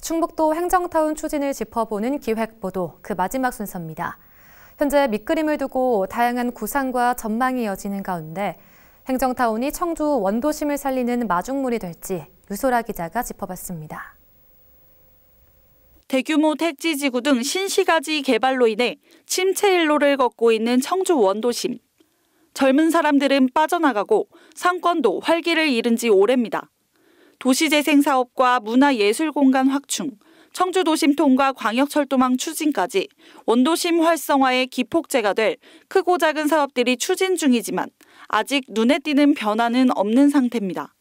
충북도 행정타운 추진을 짚어보는 기획보도 그 마지막 순서입니다. 현재 밑그림을 두고 다양한 구상과 전망이 이어지는 가운데 행정타운이 청주 원도심을 살리는 마중물이 될지 유소라 기자가 짚어봤습니다. 대규모 택지지구 등 신시가지 개발로 인해 침체 일로를 걷고 있는 청주 원도심. 젊은 사람들은 빠져나가고 상권도 활기를 잃은 지 오래입니다. 도시재생 사업과 문화예술공간 확충, 청주도심 통과 광역철도망 추진까지 원도심 활성화의 기폭제가 될 크고 작은 사업들이 추진 중이지만 아직 눈에 띄는 변화는 없는 상태입니다.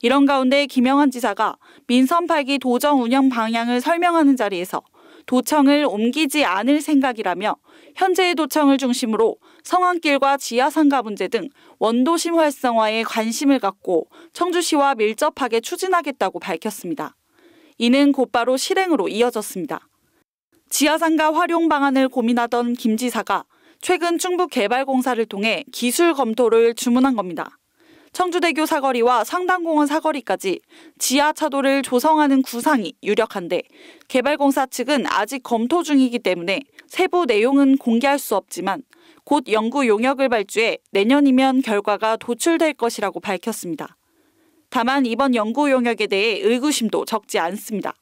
이런 가운데 김영환 지사가 민선 8기 도정 운영 방향을 설명하는 자리에서 도청을 옮기지 않을 생각이라며 현재의 도청을 중심으로 성안길과 지하상가 문제 등 원도심 활성화에 관심을 갖고 청주시와 밀접하게 추진하겠다고 밝혔습니다. 이는 곧바로 실행으로 이어졌습니다. 지하상가 활용 방안을 고민하던 김 지사가 최근 충북개발공사를 통해 기술 검토를 주문한 겁니다. 청주대교 사거리와 상당공원 사거리까지 지하차도를 조성하는 구상이 유력한데 개발공사 측은 아직 검토 중이기 때문에 세부 내용은 공개할 수 없지만 곧 연구 용역을 발주해 내년이면 결과가 도출될 것이라고 밝혔습니다. 다만 이번 연구 용역에 대해 의구심도 적지 않습니다.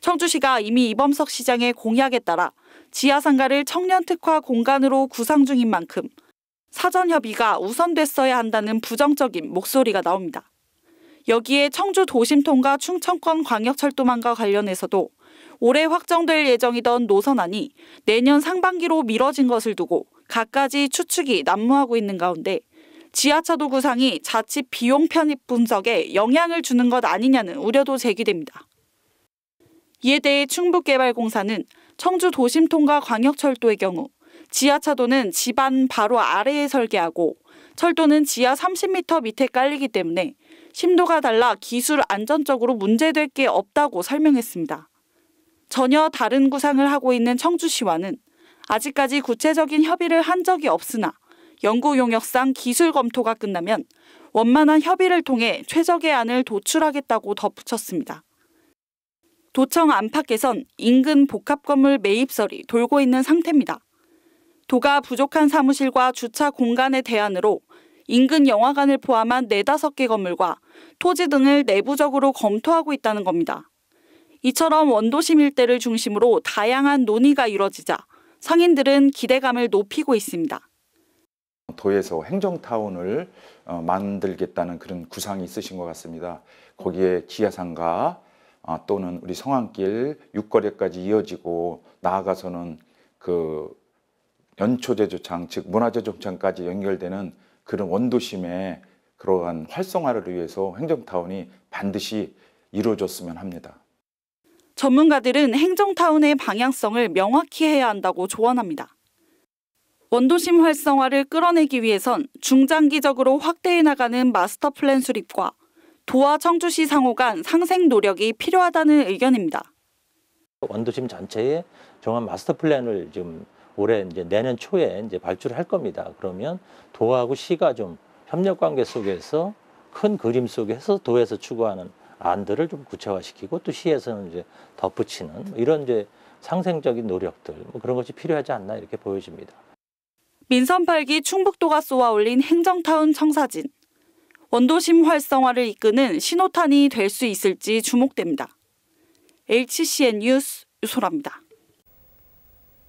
청주시가 이미 이범석 시장의 공약에 따라 지하상가를 청년특화 공간으로 구상 중인 만큼 사전 협의가 우선됐어야 한다는 부정적인 목소리가 나옵니다. 여기에 청주 도심통과 충청권 광역철도망과 관련해서도 올해 확정될 예정이던 노선안이 내년 상반기로 미뤄진 것을 두고 갖가지 추측이 난무하고 있는 가운데 지하차도 구상이 자칫 비용 편입 분석에 영향을 주는 것 아니냐는 우려도 제기됩니다. 이에 대해 충북개발공사는 청주 도심통과 광역철도의 경우 지하차도는 집안 바로 아래에 설계하고 철도는 지하 30m 밑에 깔리기 때문에 심도가 달라 기술 안전적으로 문제될 게 없다고 설명했습니다. 전혀 다른 구상을 하고 있는 청주시와는 아직까지 구체적인 협의를 한 적이 없으나 연구 용역상 기술 검토가 끝나면 원만한 협의를 통해 최적의 안을 도출하겠다고 덧붙였습니다. 도청 안팎에선 인근 복합건물 매입설이 돌고 있는 상태입니다. 도가 부족한 사무실과 주차 공간의 대안으로 인근 영화관을 포함한 4-5개 건물과 토지 등을 내부적으로 검토하고 있다는 겁니다. 이처럼 원도심 일대를 중심으로 다양한 논의가 이뤄지자 상인들은 기대감을 높이고 있습니다. 도에서 행정타운을 만들겠다는 그런 구상이 있으신 것 같습니다. 거기에 지하상가 또는 우리 성안길 6거리까지 이어지고 나아가서는 그 연초제조창, 즉 문화제조창까지 연결되는 그런 원도심의 그러한 활성화를 위해서 행정타운이 반드시 이루어졌으면 합니다. 전문가들은 행정타운의 방향성을 명확히 해야 한다고 조언합니다. 원도심 활성화를 끌어내기 위해선 중장기적으로 확대해 나가는 마스터 플랜 수립과 도와 청주시 상호 간 상생 노력이 필요하다는 의견입니다. 원도심 전체에 종합 마스터 플랜을 지금 올해 이제 내년 초에 이제 발주를 할 겁니다. 그러면 도하고 시가 좀 협력 관계 속에서 큰 그림 속에서 도에서 추구하는 안들을 좀 구체화시키고 또 시에서는 이제 덧붙이는 이런 이제 상생적인 노력들 그런 것이 필요하지 않나 이렇게 보여집니다. 민선 8기 충북도가 쏘아올린 행정타운 청사진. 원도심 활성화를 이끄는 신호탄이 될 수 있을지 주목됩니다. HCN 뉴스 유소라입니다.